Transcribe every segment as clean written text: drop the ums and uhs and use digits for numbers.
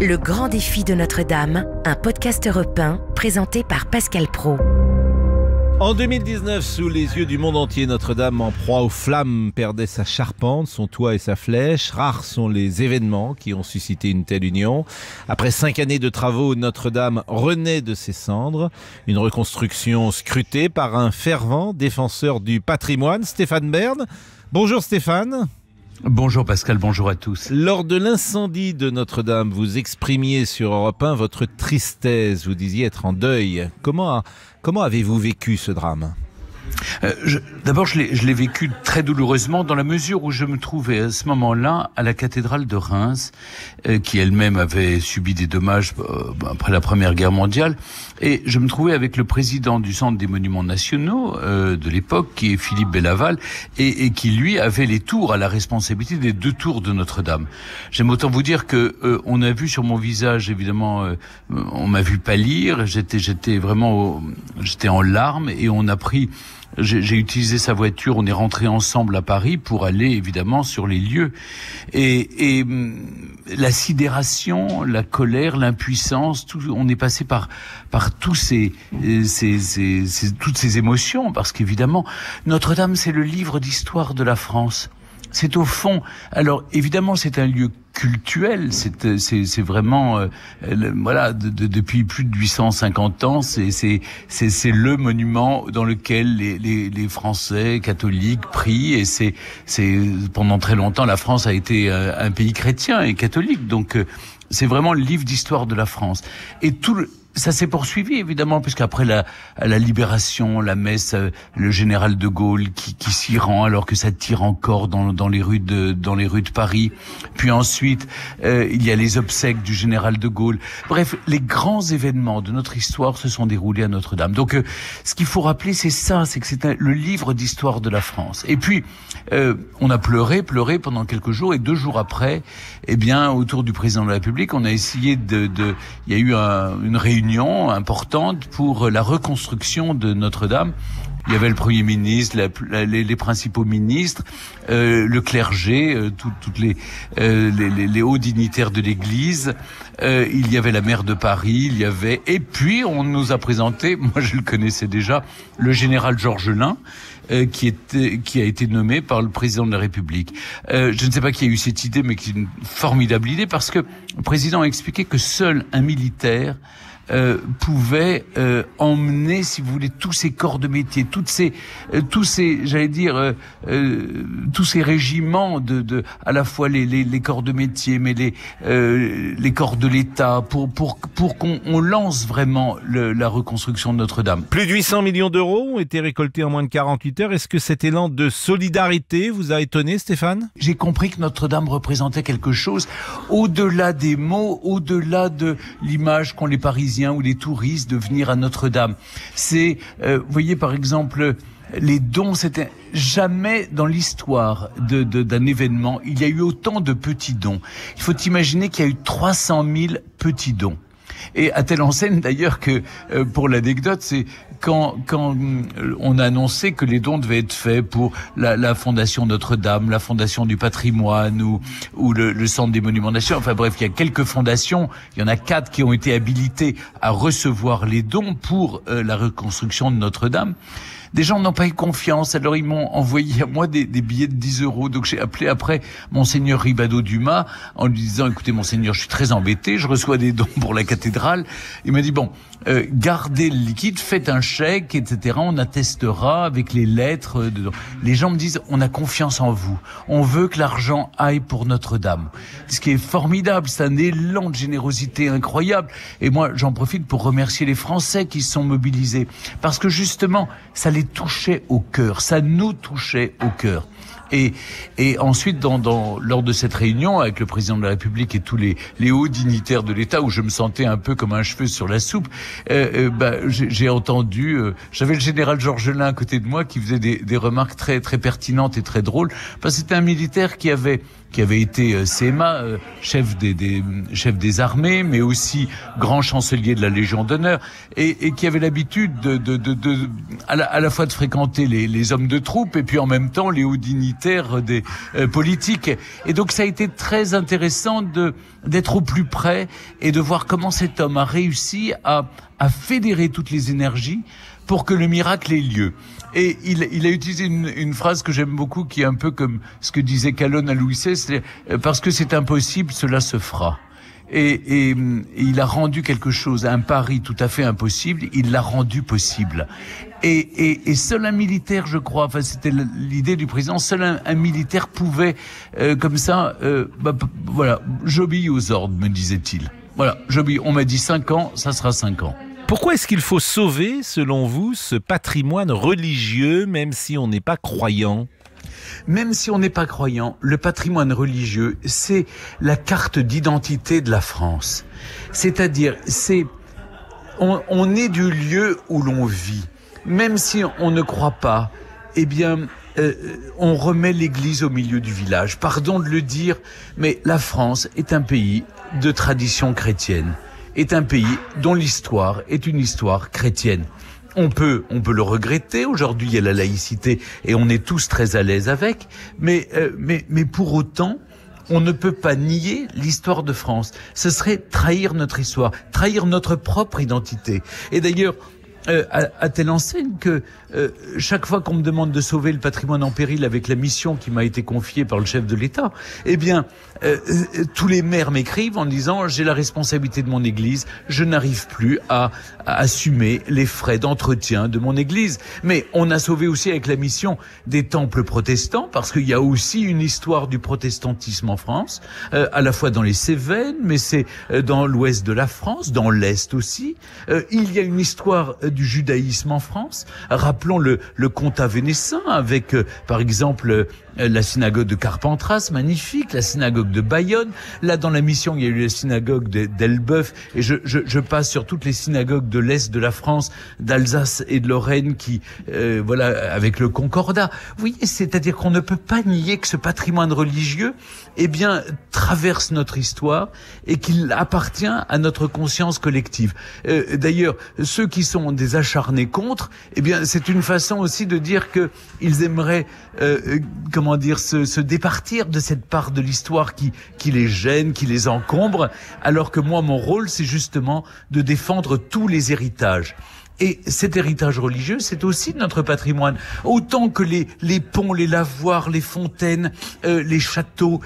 Le grand défi de Notre-Dame, un podcast européen présenté par Pascal Praud. En 2019, sous les yeux du monde entier, Notre-Dame, en proie aux flammes, perdait sa charpente, son toit et sa flèche. Rares sont les événements qui ont suscité une telle union. Après 5 années de travaux, Notre-Dame renaît de ses cendres. Une reconstruction scrutée par un fervent défenseur du patrimoine, Stéphane Bern. Bonjour Stéphane. Bonjour Pascal, bonjour à tous. Lors de l'incendie de Notre-Dame, vous exprimiez sur Europe 1 votre tristesse. Vous disiez être en deuil. Comment avez-vous vécu ce drame ? D'abord, je l'ai vécu très douloureusement dans la mesure où je me trouvais à ce moment-là à la cathédrale de Reims, qui elle-même avait subi des dommages après la Première Guerre mondiale. Et je me trouvais avec le président du Centre des Monuments Nationaux de l'époque, qui est Philippe Bellaval, et qui, lui, avait les tours à la responsabilité des 2 tours de Notre-Dame. J'aime autant vous dire que on a vu sur mon visage, évidemment, on m'a vu pâlir, j'étais en larmes, et on a pris... J'ai utilisé sa voiture, on est rentrés ensemble à Paris pour aller évidemment sur les lieux. Et la sidération, la colère, l'impuissance, on est passé par toutes ces émotions, parce qu'évidemment, Notre-Dame, c'est le livre d'histoire de la France. C'est au fond, alors évidemment c'est un lieu cultuel, c'est vraiment voilà, depuis plus de 850 ans, c'est le monument dans lequel les Français catholiques prient, et c'est pendant très longtemps la France a été un pays chrétien et catholique, donc c'est vraiment le livre d'histoire de la France. Et ça s'est poursuivi évidemment, puisqu'après la libération, la messe, le général de Gaulle qui s'y rend alors que ça tire encore dans les rues de Paris. Puis ensuite, il y a les obsèques du général de Gaulle. Bref, les grands événements de notre histoire se sont déroulés à Notre-Dame. Donc, ce qu'il faut rappeler, c'est ça, c'est que c'est le livre d'histoire de la France. Et puis, on a pleuré pendant quelques jours, et 2 jours après, eh bien, autour du président de la République, on a essayé il y a eu une réunion importante pour la reconstruction de Notre-Dame. Il y avait le Premier ministre, les principaux ministres, le clergé, toutes les hauts dignitaires de l'Église. Il y avait la maire de Paris, et puis on nous a présenté, moi je le connaissais déjà, le général Georges Lain, qui a été nommé par le président de la République. Je ne sais pas qui a eu cette idée, mais qui est une formidable idée, parce que le président a expliqué que seul un militaire pouvait emmener, si vous voulez, tous ces corps de métier, tous ces régiments à la fois les corps de métier, mais les corps de l'État, pour qu'on lance vraiment la reconstruction de Notre-Dame. Plus de 800 millions d'euros ont été récoltés en moins de 48 heures. Est-ce que cet élan de solidarité vous a étonné, Stéphane ? J'ai compris que Notre-Dame représentait quelque chose au-delà des mots, au-delà de l'image qu'ont les Parisiens ou les touristes de venir à Notre-Dame. C'est, vous voyez par exemple, les dons, c'était jamais dans l'histoire d'un événement, il y a eu autant de petits dons. Il faut imaginer qu'il y a eu 300 000 petits dons. Et à telle enseigne d'ailleurs que, pour l'anecdote, c'est quand on a annoncé que les dons devaient être faits pour la Fondation Notre-Dame, la Fondation du patrimoine ou le Centre des Monuments Nationaux, enfin bref, il y a quelques fondations, il y en a 4 qui ont été habilitées à recevoir les dons pour la reconstruction de Notre-Dame. Des gens n'ont pas eu confiance, alors ils m'ont envoyé à moi des billets de 10 €. Donc j'ai appelé après Monseigneur Ribado-Dumas en lui disant, écoutez Monseigneur, je suis très embêté, je reçois des dons pour la cathédrale. Il m'a dit, bon, gardez le liquide, faites un chèque, etc. On attestera avec les lettres dedans. Les gens me disent, on a confiance en vous. On veut que l'argent aille pour Notre-Dame. Ce qui est formidable, c'est un élan de générosité incroyable. Et moi, j'en profite pour remercier les Français qui se sont mobilisés. Parce que justement, ça les touchait au cœur. Ça nous touchait au cœur. Et ensuite, lors de cette réunion avec le président de la République et tous les hauts dignitaires de l'État, où je me sentais un peu comme un cheveu sur la soupe, j'ai entendu, j'avais le général Georges Lain à côté de moi qui faisait des remarques très très pertinentes et très drôles, parce que c'était un militaire qui avait qui avait été CMA, chef des armées, mais aussi grand chancelier de la Légion d'honneur, et qui avait l'habitude à la fois de fréquenter les hommes de troupe et puis en même temps les hauts dignitaires des politiques. Et donc ça a été très intéressant d'être au plus près et de voir comment cet homme a réussi à fédérer toutes les énergies pour que le miracle ait lieu. Et il a utilisé une phrase que j'aime beaucoup, qui est un peu comme ce que disait Calonne à Louis XVI, c'est parce que c'est impossible, cela se fera. Et il a rendu quelque chose, un pari tout à fait impossible, il l'a rendu possible. Et seul un militaire, je crois, enfin c'était l'idée du président, seul un militaire pouvait, comme ça, voilà, j'obéis aux ordres, me disait-il. Voilà, j'obéis, on m'a dit 5 ans, ça sera 5 ans. Pourquoi est-ce qu'il faut sauver, selon vous, ce patrimoine religieux, même si on n'est pas croyant ? Même si on n'est pas croyant, le patrimoine religieux, c'est la carte d'identité de la France. C'est-à-dire, on est du lieu où l'on vit. Même si on ne croit pas, eh bien, on remet l'église au milieu du village. Pardon de le dire, mais la France est un pays de tradition chrétienne, est un pays dont l'histoire est une histoire chrétienne. On peut le regretter. Aujourd'hui, il y a la laïcité et on est tous très à l'aise avec. Mais pour autant, on ne peut pas nier l'histoire de France. Ce serait trahir notre histoire, trahir notre propre identité. Et d'ailleurs, à telle enseigne que chaque fois qu'on me demande de sauver le patrimoine en péril avec la mission qui m'a été confiée par le chef de l'État, eh bien, tous les maires m'écrivent en disant « j'ai la responsabilité de mon église, je n'arrive plus à assumer les frais d'entretien de mon église ». Mais on a sauvé aussi avec la mission des temples protestants, parce qu'il y a aussi une histoire du protestantisme en France, à la fois dans les Cévennes, mais c'est dans l'ouest de la France, dans l'est aussi. Il y a une histoire du judaïsme en France. Rappelons le comtat vénessin avec, par exemple, la synagogue de Carpentras, magnifique, la synagogue de Bayonne. Là, dans la mission, il y a eu la synagogue d'Elbeuf, et je passe sur toutes les synagogues de l'Est de la France, d'Alsace et de Lorraine, qui, voilà, avec le Concordat. Oui, c'est-à-dire qu'on ne peut pas nier que ce patrimoine religieux, eh bien, traverse notre histoire et qu'il appartient à notre conscience collective. D'ailleurs, ceux qui sont des acharnés contre, eh bien, c'est une façon aussi de dire que ils aimeraient, se départir de cette part de l'histoire qui les gêne, qui les encombre, alors que moi, mon rôle, c'est justement de défendre tous les héritages. Et cet héritage religieux, c'est aussi notre patrimoine. Autant que les ponts, les lavoirs, les fontaines, les châteaux.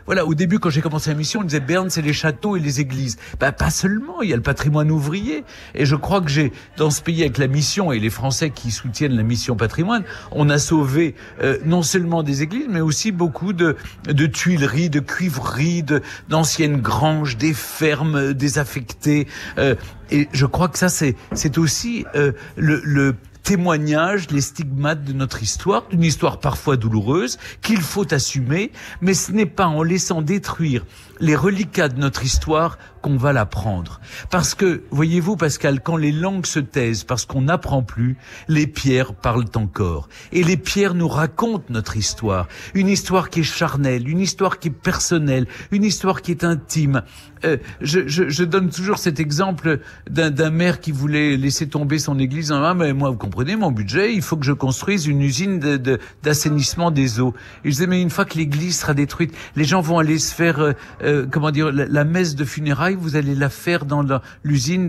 Voilà, au début, quand j'ai commencé la mission, on disait Berne, c'est les châteaux et les églises. Pas seulement, il y a le patrimoine ouvrier. Et je crois que dans ce pays, avec la mission et les Français qui soutiennent la mission patrimoine, on a sauvé non seulement des églises, mais aussi beaucoup de tuileries, de cuivreries, d'anciennes granges, des fermes désaffectées. Et je crois que ça, c'est aussi le témoignage, les stigmates de notre histoire, d'une histoire parfois douloureuse, qu'il faut assumer, mais ce n'est pas en laissant détruire les reliquats de notre histoire qu'on va l'apprendre. Parce que, voyez-vous, Pascal, quand les langues se taisent, parce qu'on n'apprend plus, les pierres parlent encore. Et les pierres nous racontent notre histoire. Une histoire qui est charnelle, une histoire qui est personnelle, une histoire qui est intime. Je donne toujours cet exemple d'un maire qui voulait laisser tomber son église en disant « Ah, mais moi, vous comprenez, mon budget, il faut que je construise une usine d'assainissement des eaux. » Et je disais « Mais une fois que l'église sera détruite, les gens vont aller se faire, la messe de funérailles, vous allez la faire dans l'usine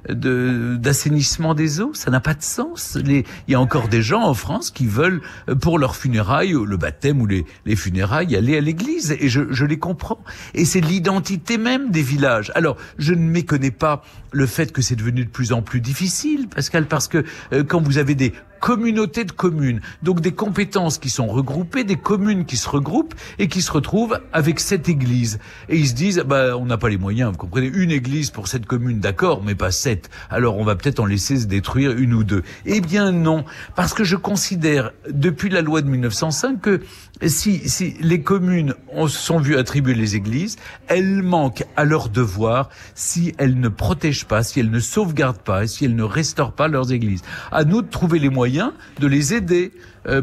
d'assainissement des eaux. Ça n'a pas de sens. Il y a encore des gens en France qui veulent, pour leurs funérailles, le baptême ou les funérailles, aller à l'église. Et je les comprends. Et c'est l'identité même des villages. Alors, je ne méconnais pas le fait que c'est devenu de plus en plus difficile, Pascal, parce que quand vous avez des communautés de communes, donc des compétences qui sont regroupées, des communes qui se regroupent et qui se retrouvent avec cette église. Et ils se disent, on n'a pas les moyens, vous comprenez, une église pour cette commune, d'accord, mais pas 7. Alors on va peut-être en laisser se détruire 1 ou 2. Eh bien non, parce que je considère, depuis la loi de 1905, que si les communes se sont vues attribuer les églises, elles manquent à leur devoir si elles ne protègent pas, si elles ne sauvegardent pas, si elles ne restaurent pas leurs églises. À nous de trouver les moyens de les aider.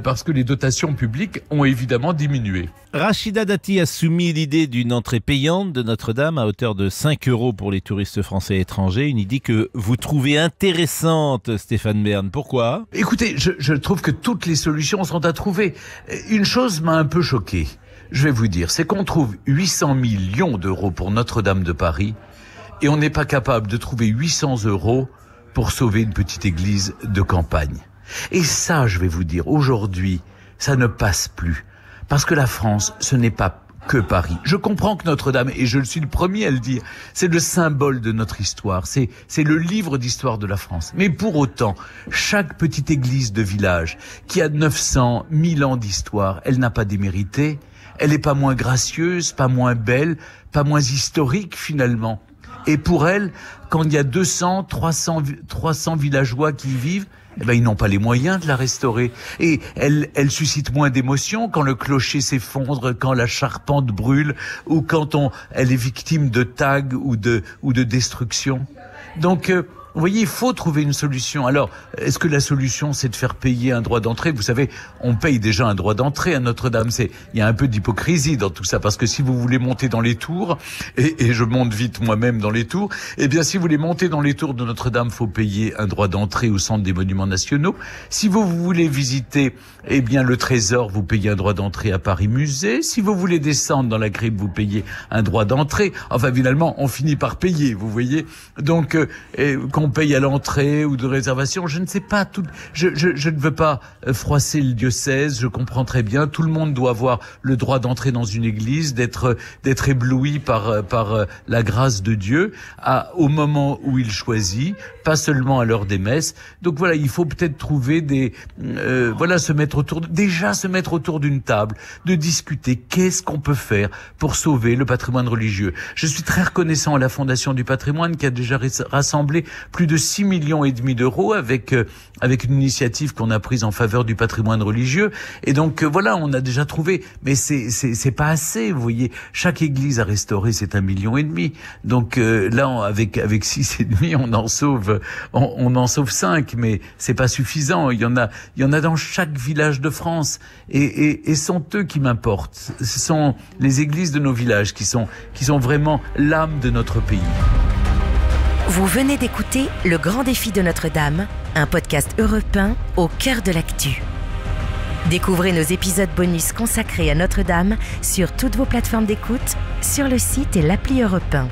parce que les dotations publiques ont évidemment diminué. Rachida Dati a soumis l'idée d'une entrée payante de Notre-Dame à hauteur de 5 € pour les touristes français et étrangers. Une idée que vous trouvez intéressante, Stéphane Bern. Pourquoi ? Écoutez, je trouve que toutes les solutions sont à trouver. Une chose m'a un peu choqué, je vais vous dire, c'est qu'on trouve 800 millions d'euros pour Notre-Dame de Paris et on n'est pas capable de trouver 800 € pour sauver une petite église de campagne. Et ça, je vais vous dire, aujourd'hui, ça ne passe plus. Parce que la France, ce n'est pas que Paris. Je comprends que Notre-Dame, et je suis le premier à le dire, c'est le symbole de notre histoire, c'est le livre d'histoire de la France. Mais pour autant, chaque petite église de village qui a 900, 1000 ans d'histoire, elle n'a pas démérité, elle n'est pas moins gracieuse, pas moins belle, pas moins historique finalement. Et pour elle, quand il y a 200, 300 villageois qui y vivent, eh ben, ils n'ont pas les moyens de la restaurer. Et elle suscite moins d'émotions quand le clocher s'effondre, quand la charpente brûle, ou quand elle est victime de tags ou de destruction. Donc, vous voyez, il faut trouver une solution. Alors, est-ce que la solution, c'est de faire payer un droit d'entrée ? Vous savez, on paye déjà un droit d'entrée à Notre-Dame. Il y a un peu d'hypocrisie dans tout ça, parce que si vous voulez monter dans les tours, et je monte vite moi-même dans les tours, eh bien, si vous voulez monter dans les tours de Notre-Dame, faut payer un droit d'entrée au Centre des Monuments Nationaux. Si vous voulez visiter, eh bien, le Trésor, vous payez un droit d'entrée à Paris Musée. Si vous voulez descendre dans la crypte, vous payez un droit d'entrée. Enfin, finalement, on finit par payer, vous voyez. Donc, qu'on paye à l'entrée ou de réservation, je ne sais pas. Je ne veux pas froisser le diocèse, je comprends très bien. Tout le monde doit avoir le droit d'entrer dans une église, d'être ébloui par la grâce de Dieu au moment où il choisit, pas seulement à l'heure des messes. Donc voilà, il faut peut-être trouver se mettre autour d'une table, de discuter qu'est-ce qu'on peut faire pour sauver le patrimoine religieux. Je suis très reconnaissant à la Fondation du Patrimoine qui a déjà rassemblé plus de 6,5 millions d'euros avec une initiative qu'on a prise en faveur du patrimoine religieux. Et donc voilà, on a déjà trouvé, mais c'est pas assez, vous voyez. Chaque église à restaurer, c'est 1,5 million. Donc là, avec 6,5, on en sauve 5, mais c'est pas suffisant. Il y en a dans chaque village de France, et sont eux qui m'importent. Ce sont les églises de nos villages qui sont vraiment l'âme de notre pays. Vous venez d'écouter Le Grand Défi de Notre-Dame, un podcast européen au cœur de l'actu. Découvrez nos épisodes bonus consacrés à Notre-Dame sur toutes vos plateformes d'écoute, sur le site et l'appli Europe 1.